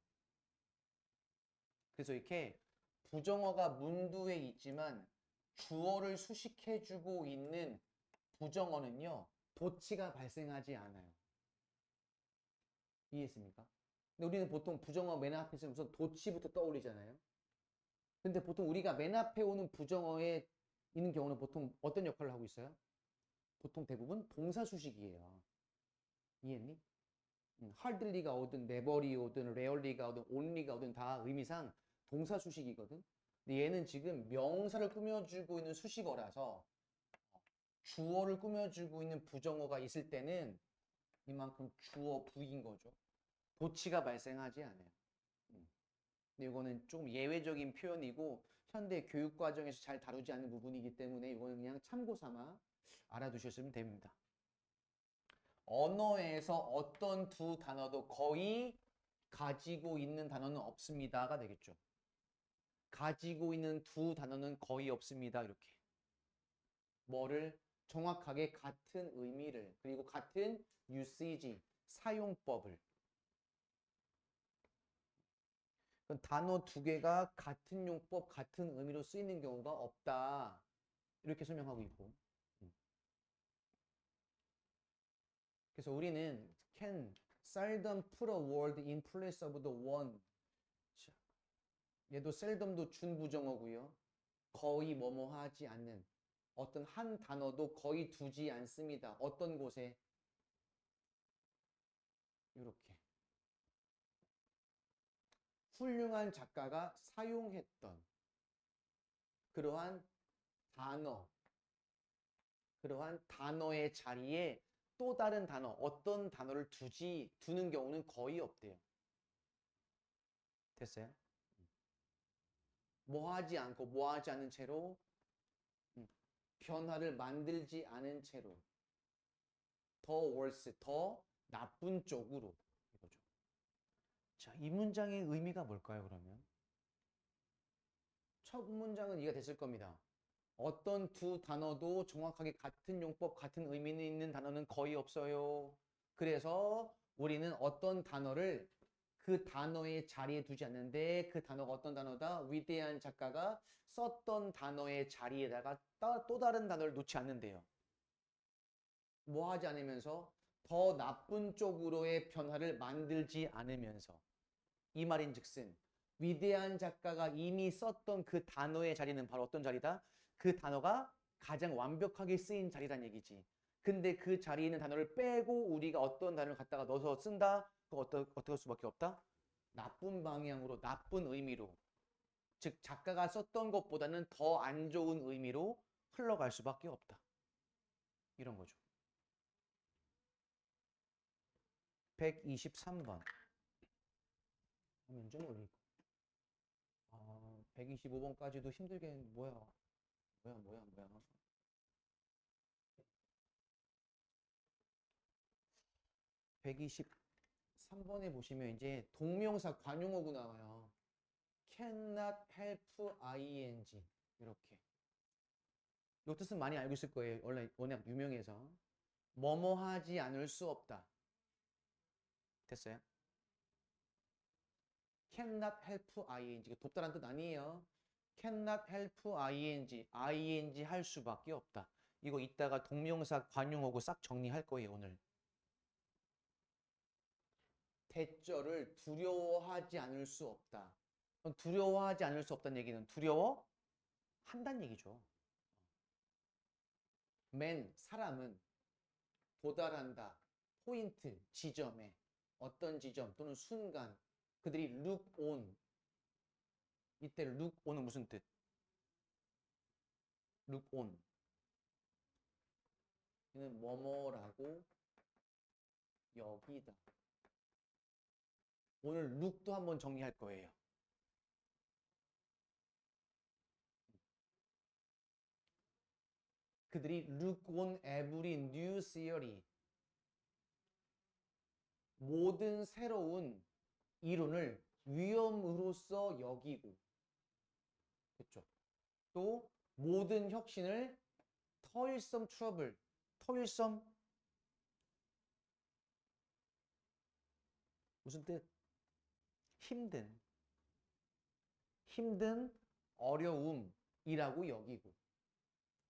그래서 이렇게 부정어가 문두에 있지만 주어를 수식해주고 있는 부정어는요, 도치가 발생하지 않아요. 이해했습니까? 근데 우리는 보통 부정어 맨 앞에 있으면 우선 도치부터 떠올리잖아요. 근데 보통 우리가 맨 앞에 오는 부정어에 있는 경우는 보통 어떤 역할을 하고 있어요? 보통 대부분 동사 수식이에요. 이해했니? hardly가 오든 never이 오든 rarely가 오든 only가 오든 다 의미상 동사 수식이거든. 근데 얘는 지금 명사를 꾸며주고 있는 수식어라서 주어를 꾸며주고 있는 부정어가 있을 때는 이만큼 주어 부인 거죠. 도치가 발생하지 않아요. 근데 이거는 좀 예외적인 표현이고 현대 교육 과정에서 잘 다루지 않는 부분이기 때문에 이거는 그냥 참고 삼아 알아두셨으면 됩니다. 언어에서 어떤 두 단어도 거의 가지고 있는 단어는 없습니다가 되겠죠. 가지고 있는 두 단어는 거의 없습니다. 이렇게. 뭐를? 정확하게 같은 의미를, 그리고 같은 usage, 사용법을. 단어 두 개가 같은 용법, 같은 의미로 쓰이는 경우가 없다. 이렇게 설명하고 있고. 그래서 우리는 can seldom put a word in place of the one. 얘도 seldom도 준부정어고요. 거의 뭐뭐 하지 않는. 어떤 한 단어도 거의 두지 않습니다. 어떤 곳에? 이렇게. 훌륭한 작가가 사용했던 그러한 단어, 그러한 단어의 자리에 또 다른 단어, 어떤 단어를 두는 경우는 거의 없대요. 됐어요? 뭐 하지 않고 뭐 하지 않은 채로 변화를 만들지 않은 채로 더 worse, 더 나쁜 쪽으로 이거죠. 자, 이 문장의 의미가 뭘까요, 그러면? 첫 문장은 이해가 됐을 겁니다. 어떤 두 단어도 정확하게 같은 용법, 같은 의미는 있는 단어는 거의 없어요. 그래서 우리는 어떤 단어를 그 단어의 자리에 두지 않는데 그 단어가 어떤 단어다? 위대한 작가가 썼던 단어의 자리에다가 또 다른 단어를 놓지 않는데요. 뭐 하지 않으면서 더 나쁜 쪽으로의 변화를 만들지 않으면서 이 말인즉슨 위대한 작가가 이미 썼던 그 단어의 자리는 바로 어떤 자리다? 그 단어가 가장 완벽하게 쓰인 자리란 얘기지. 근데 그 자리에 있는 단어를 빼고 우리가 어떤 단어를 갖다가 넣어서 쓴다? 그거 어떻게 할 수밖에 없다? 나쁜 방향으로, 나쁜 의미로. 즉 작가가 썼던 것보다는 더 안 좋은 의미로 흘러갈 수밖에 없다. 이런 거죠. 123번. 화면 좀 올릴까? 125번까지도 힘들게 뭐야. 123번에 보시면 이제 동명사 관용어구 나와요. cannot help ing 이렇게. 이 뜻은 많이 알고 있을 거예요. 원래 워낙 유명해서. 뭐뭐 하지 않을 수 없다. 됐어요? cannot help ing. 돕다란 뜻 아니에요. cannot help ing 할 수밖에 없다. 이거 이따가 동명사 관용어구 싹 정리할 거예요, 오늘. 대절을 두려워하지 않을 수 없다. 두려워하지 않을 수 없다는 얘기는 두려워한다는 얘기죠. 사람은 도달한다. 포인트, 지점에 어떤 지점 또는 순간 그들이 look on. 이때 look on은 무슨 뜻? look on. 이는 뭐뭐라고 여기다. 오늘 look도 한번 정리할 거예요. 그들이 look on every new theory. 모든 새로운 이론을 위험으로써 여기고, 그렇죠? 또 모든 혁신을 toilsome trouble, toilsome 무슨 뜻? 힘든 어려움이라고 여기고,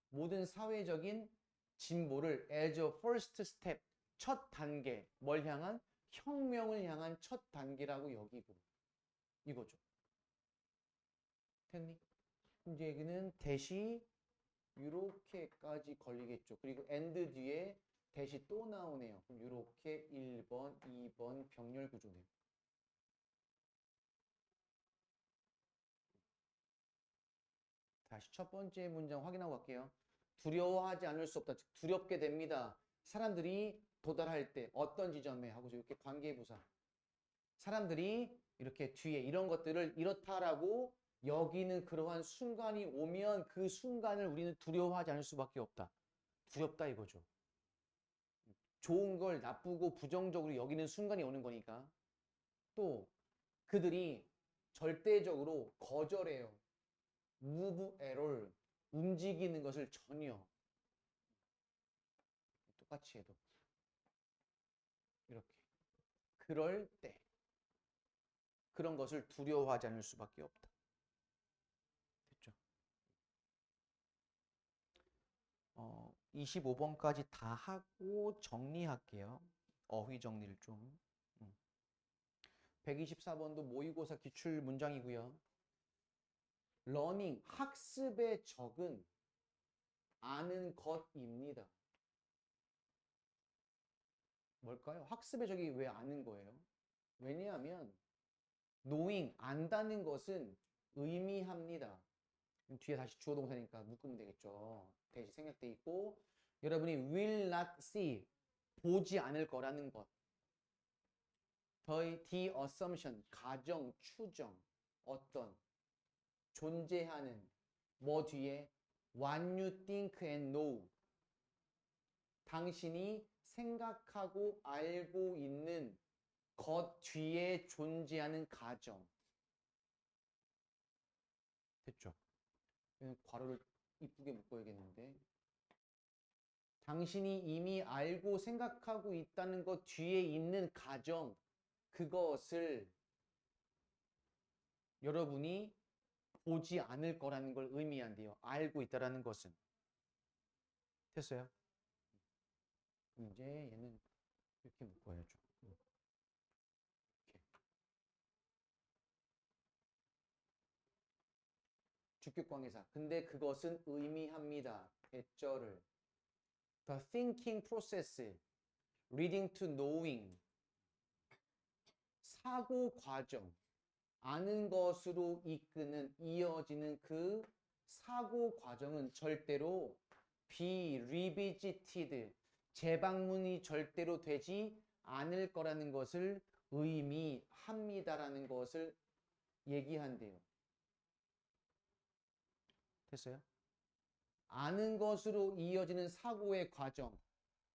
모든 사회적인 진보를 as a first step, 첫 단계, 뭘 향한? 혁명을 향한 첫 단계라고 여기고, 이거죠. 됐니? 이제 여기는 대시 이렇게까지 걸리겠죠. 그리고 and 뒤에 대시 또 나오네요. 그럼 이렇게 1번, 2번 병렬 구조네요. 다시 첫 번째 문장 확인하고 갈게요. 두려워하지 않을 수 없다. 즉 두렵게 됩니다. 사람들이 도달할 때 어떤 지점에 하고서 이렇게 관계부사. 사람들이 이렇게 뒤에 이런 것들을 이렇다라고 여기는 그러한 순간이 오면 그 순간을 우리는 두려워하지 않을 수밖에 없다. 두렵다 이거죠. 좋은 걸 나쁘고 부정적으로 여기는 순간이 오는 거니까. 또 그들이 절대적으로 거절해요. move at all. 움직이는 것을 전혀. 똑같이 해도. 이렇게. 그럴 때. 그런 것을 두려워하지 않을 수밖에 없다. 됐죠? 25번까지 다 하고 정리할게요. 어휘 정리를 좀. 124번도 모의고사 기출 문장이고요. 러닝, 학습의 적은 아는 것입니다. 뭘까요? 학습의 적이 왜 아는 거예요? 왜냐하면 knowing, 안다는 것은 의미합니다. 뒤에 다시 주어 동사니까 묶으면 되겠죠. 대시 생략돼 있고 여러분이 will not see, 보지 않을 거라는 것. the assumption, 가정, 추정, 어떤, 존재하는, 뭐 뒤에 what you think and know. 당신이 생각하고 알고 있는 것 뒤에 존재하는 가정. 됐죠? 괄호를 이쁘게 묶어야겠는데. 당신이 이미 알고 생각하고 있다는 것 뒤에 있는 가정, 그것을 여러분이 보지 않을 거라는 걸 의미한대요. 알고 있다라는 것은. 됐어요? 그럼 이제 얘는 이렇게 묶어야죠. 이렇게. 주격관계사. 근데 그것은 의미합니다. 대절을. The thinking process, leading to knowing. 사고 과정. 아는 것으로 이끄는, 이어지는 그 사고 과정은 절대로 be revisited, 재방문이 절대로 되지 않을 거라는 것을 의미합니다라는 것을 얘기한대요. 됐어요? 아는 것으로 이어지는 사고의 과정.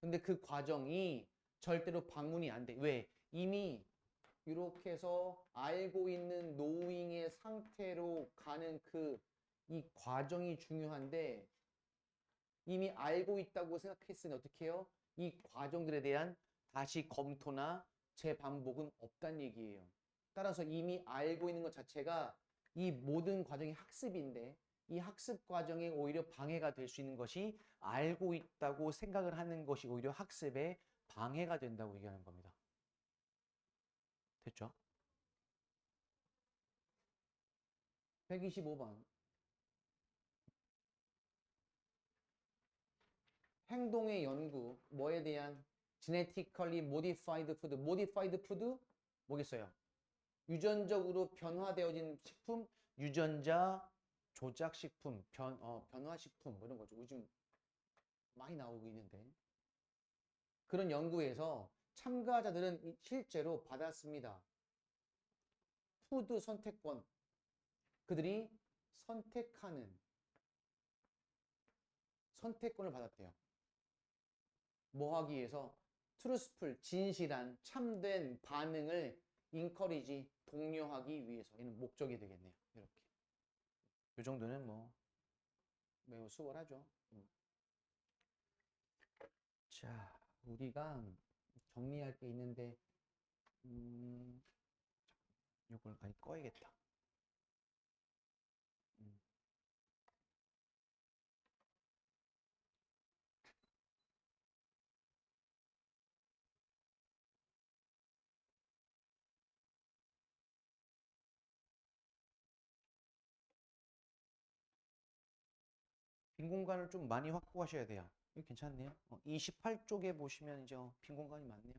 근데 그 과정이 절대로 방문이 안 돼. 왜? 이미 이렇게 해서 알고 있는 노잉의 상태로 가는 이 과정이 중요한데 이미 알고 있다고 생각했으니 어떻게 해요? 이 과정들에 대한 다시 검토나 재반복은 없다는 얘기예요. 따라서 이미 알고 있는 것 자체가 이 모든 과정이 학습인데 이 학습 과정에 오히려 방해가 될 수 있는 것이 알고 있다고 생각을 하는 것이 오히려 학습에 방해가 된다고 얘기하는 겁니다. 됐죠? 125번. 행동의 연구, 뭐에 대한 genetically modified food, modified food 뭐겠어요? 유전적으로 변화되어진 식품, 유전자 조작 식품, 변화 식품 뭐 이런 거죠. 요즘 많이 나오고 있는데 그런 연구에서 참가자들은 실제로 받았습니다. 푸드 선택권. 그들이 선택하는 선택권을 받았대요. 뭐 하기 위해서? truthful, 진실한, 참된 반응을 encourage, 독려하기 위해서. 얘는 목적이 되겠네요. 이렇게. 이 정도는 뭐 매우 수월하죠. 자, 우리가 정리할 게 있는데 이걸 아니 꺼야겠다. 빈 공간을 좀 많이 확보하셔야 돼요. 이거 괜찮네요. 28쪽에 보시면 이제 빈 공간이 많네요.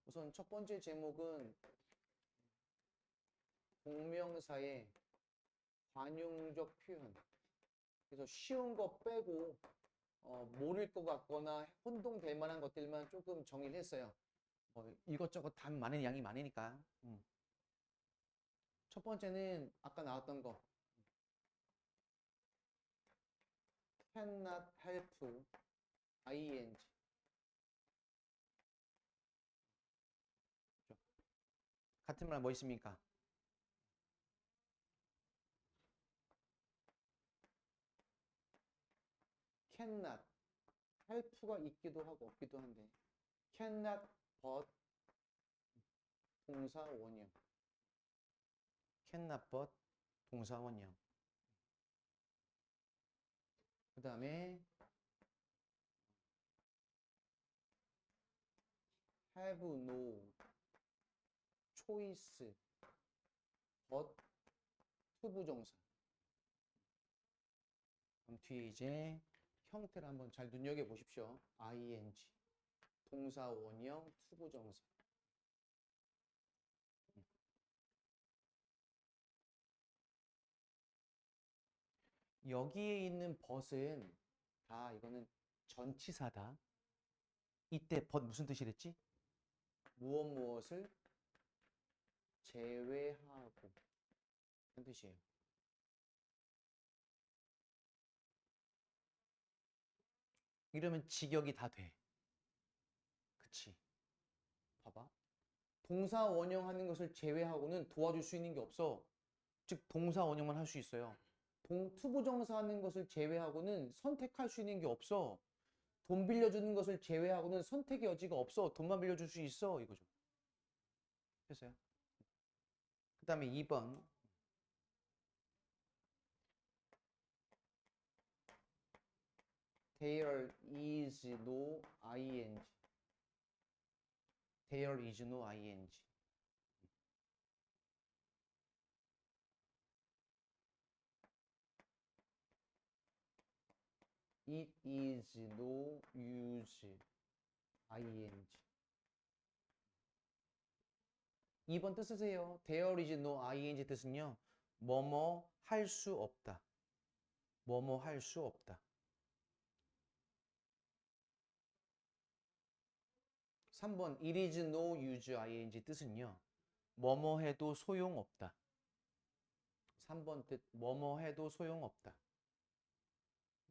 우선 첫 번째 제목은 동명사의 관용적 표현. 그래서 쉬운 거 빼고 모를 것 같거나 혼동될 만한 것들만 조금 정리를 했어요. 이것저것 답 많은 양이 많으니까. 첫 번째는 아까 나왔던 거. cannot help, ing. 같은 말 뭐 있습니까? cannot, help가 있기도 하고 없기도 한데 cannot but 동사 원형. cannot but 동사 원형. 그 다음에 have no choice but 투부정사. 그럼 뒤에 이제 형태를 한번 잘 눈여겨보십시오. ing, 동사 원형 투부정사. 여기에 있는 but은 다 이거는 전치사다. 이때 but 무슨 뜻이랬지? 무엇 무엇을 제외하고 그런 뜻이에요. 이러면 직역이 다 돼. 그치? 봐봐. 동사 원형하는 것을 제외하고는 도와줄 수 있는 게 없어. 즉 동사 원형만 할 수 있어요. 투부정사 하는 것을 제외하고는 선택할 수 있는 게 없어. 돈 빌려주는 것을 제외하고는 선택의 여지가 없어. 돈만 빌려줄 수 있어. 이거죠. 됐어요? 그 다음에 2번. There is no ing. There is no ing. It is no use ing. 2번 뜻 쓰세요. There is no ing 뜻은요. 뭐뭐 할 수 없다. 뭐뭐 할 수 없다. 3번 It is no use ing 뜻은요. 뭐뭐 해도 소용없다. 3번 뜻 뭐뭐 해도 소용없다.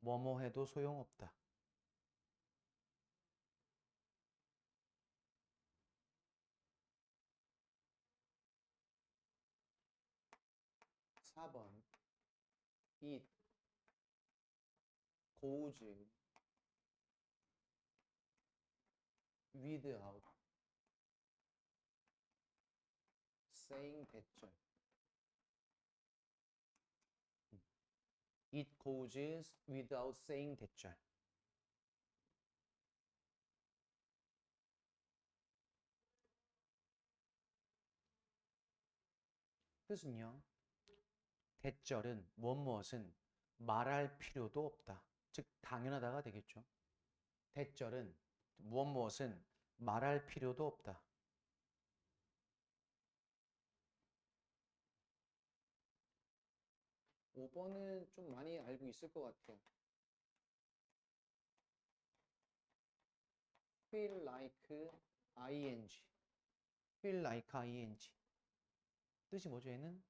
뭐뭐 해도 소용없다. 4번 It goes without saying 대절. It goes without saying 대절. 뜻은요. 대절은 무엇은 말할 필요도 없다. 즉 당연하다가 되겠죠. 대절은 무엇은 말할 필요도 없다. 5번은 좀 많이 알고 있을 것 같아요. feel like ing. feel like ing. 뜻이 뭐죠? 얘는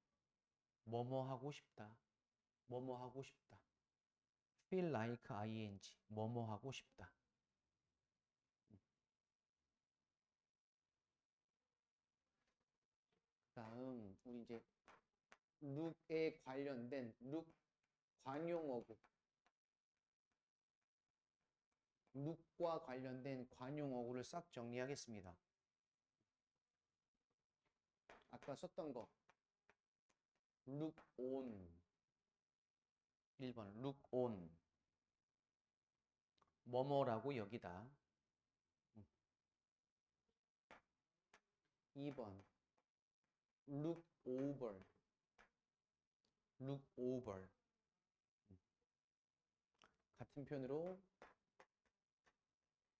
뭐뭐 하고 싶다. 뭐뭐 하고 싶다. feel like ing. 뭐뭐 하고 싶다. 다음 우리 이제 look에 관련된 look 관용어구. look과 관련된 관용어구를 싹 정리하겠습니다. 아까 썼던 거 look on. 1번 look on. 뭐뭐라고 여기다. 2번 look over. look over. 같은 표현으로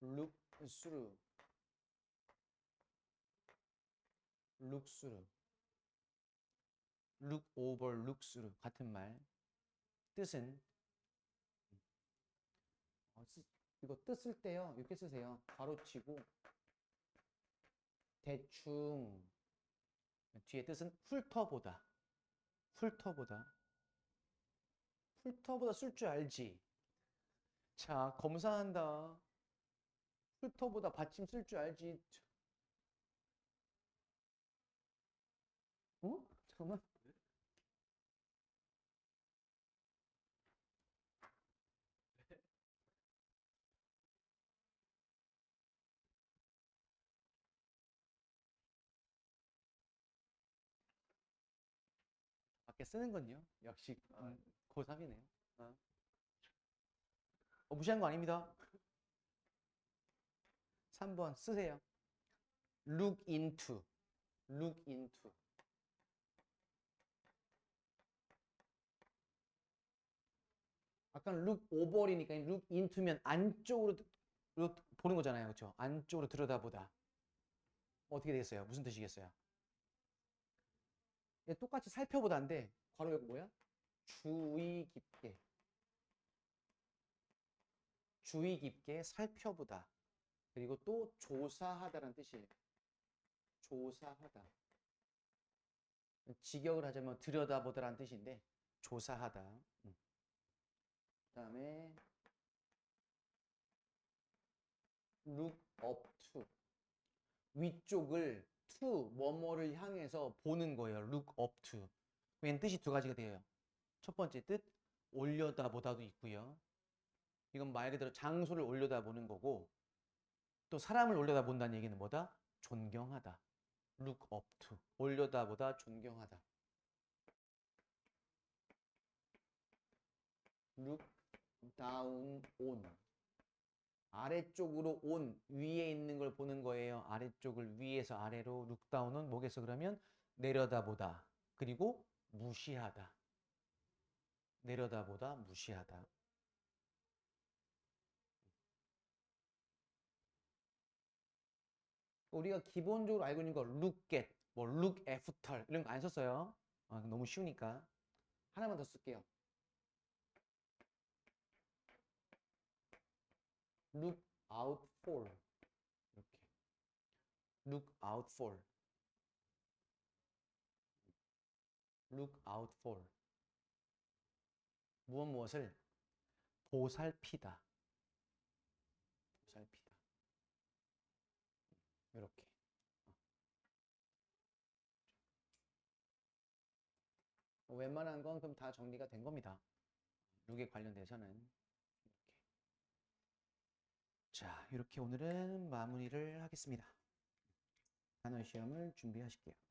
look through. look through. look over, look through. 같은 말. 뜻은 이거 뜻 쓸 때요. 이렇게 쓰세요. 가로치고 대충. 뒤에 뜻은 훑어보다. 훑어보다. 훑어보다 쓸 줄 알지? 자, 검사한다. 훑어보다 받침 쓸 줄 알지? 어? 잠깐만. 밖에 쓰는 건요. 역시 고3이네요. 무시한 거 아닙니다. 3번 쓰세요. look into. look into. 아까 look over이니까 look into면 안쪽으로 보는 거잖아요. 그렇죠? 안쪽으로 들여다보다. 어떻게 되겠어요? 무슨 뜻이겠어요? 똑같이 살펴보다인데 괄호 열고 뭐야? 주의 깊게. 주의 깊게 살펴보다. 그리고 또 조사하다라는 뜻이에요. 조사하다. 직역을 하자면 들여다보다라는 뜻인데 조사하다. 그다음에 look up to. 위쪽을 to 뭐뭐를 향해서 보는 거예요. look up to. 얘는 뜻이 두 가지가 돼요. 첫 번째 뜻 올려다보다도 있고요. 이건 말 그대로 장소를 올려다보는 거고 또 사람을 올려다본다는 얘기는 뭐다? 존경하다. look up to. 올려다보다 존경하다. look down on. 아래쪽으로 온 위에 있는 걸 보는 거예요. 아래쪽을 위에서 아래로 look down은 뭐겠어 그러면 내려다보다. 그리고 무시하다. 내려다보다 무시하다. 우리가 기본적으로 알고 있는 거 look at, 뭐 look after 이런 거 안 썼어요. 너무 쉬우니까. 하나만 더 쓸게요. look out for. 이렇게. look out for. look out for. 무엇을 보살피다. 보살피다. 이렇게. 웬만한 건 그럼 다 정리가 된 겁니다. 룩에 관련돼서는 이렇게. 자, 이렇게 오늘은 마무리를 하겠습니다. 단어 시험을 준비하실게요.